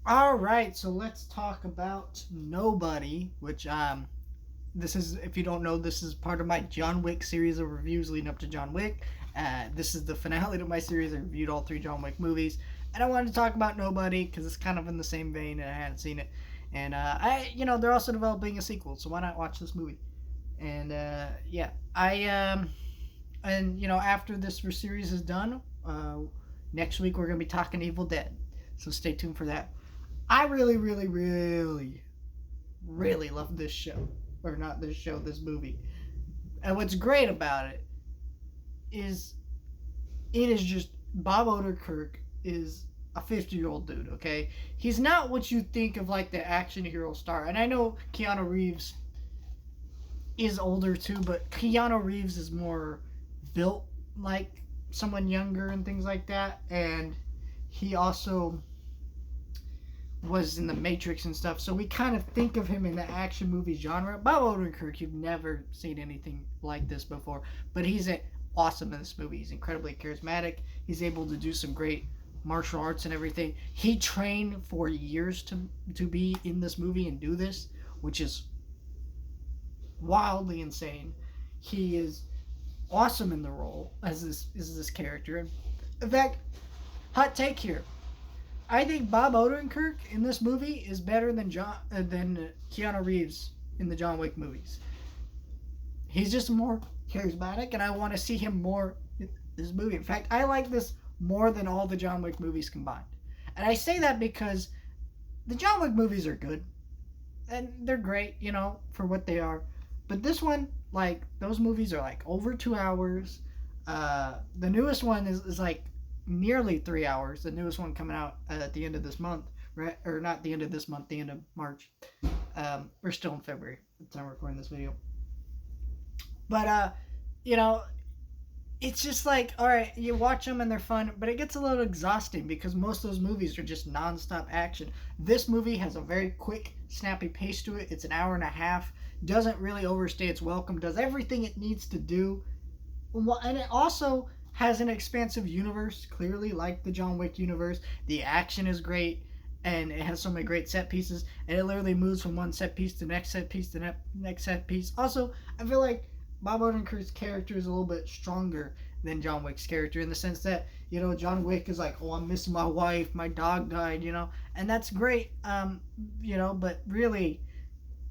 All right, so let's talk about Nobody, which this is, if you don't know, this is part of my John Wick series of reviews leading up to John Wick. This is the finale to my series. I reviewed all three John Wick movies, and I wanted to talk about Nobody because it's kind of in the same vein, and I hadn't seen it. And they're also developing a sequel, so why not watch this movie? And yeah, after this series is done, next week we're gonna be talking Evil Dead, so stay tuned for that. I really, really, really, really love this show. Or not this show, this movie. And what's great about it is it is just Bob Odenkirk is a 50-year-old dude, okay? He's not what you think of like the action hero star. And I know Keanu Reeves is older too, but Keanu Reeves is more built like someone younger and things like that. And he also was in the Matrix and stuff, so we kind of think of him in the action movie genre. Bob Odenkirk, you've never seen anything like this before, but he's awesome in this movie. He's incredibly charismatic. He's able to do some great martial arts and everything. He trained for years to be in this movie and do this, which is wildly insane. He is awesome in the role as this character. In fact, hot take here. I think Bob Odenkirk in this movie is better than Keanu Reeves in the John Wick movies. He's just more charismatic, and I want to see him more in this movie. In fact, I like this more than all the John Wick movies combined. And I say that because the John Wick movies are good, and they're great, for what they are. But this one, like, those movies are like over 2 hours. The newest one is like nearly 3 hours. The newest one coming out at the end of this month, right? Or not the end of this month, the end of March. We're still in February at the time I'm recording this video. But you know, it's just like, all right, you watch them and they're fun, but it gets a little exhausting because most of those movies are just nonstop action. This movie has a very quick, snappy pace to it. It's an hour and a half. Doesn't really overstay its welcome. Does everything it needs to do, and it also has an expansive universe, clearly, like the John Wick universe. The action is great, and it has so many great set pieces, and it literally moves from one set piece to next set piece to next set piece. Also, I feel like Bob Odenkirk's character is a little bit stronger than John Wick's character in the sense that, John Wick is like, oh, I'm missing my wife, my dog died, and that's great, but really,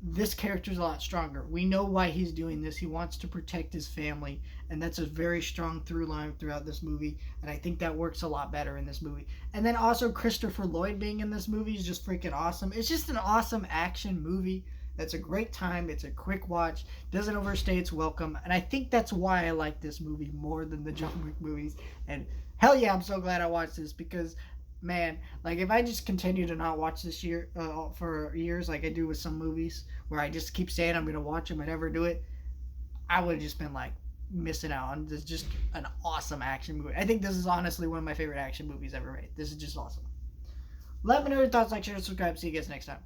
this character's a lot stronger. We know why he's doing this. He wants to protect his family, and that's a very strong through line throughout this movie, and I think that works a lot better in this movie. And then also Christopher Lloyd being in this movie is just freaking awesome. It's just an awesome action movie. That's a great time. It's a quick watch. Doesn't overstay its welcome, and I think that's why I like this movie more than the John Wick movies. And hell yeah, I'm so glad I watched this because man, like if I just continue to not watch this year for years, like I do with some movies, where I just keep saying I'm gonna watch them and never do it, I would have just been like missing out on this just an awesome action movie. I think this is honestly one of my favorite action movies ever made. This is just awesome. Let me know your thoughts, like, share, subscribe. See you guys next time.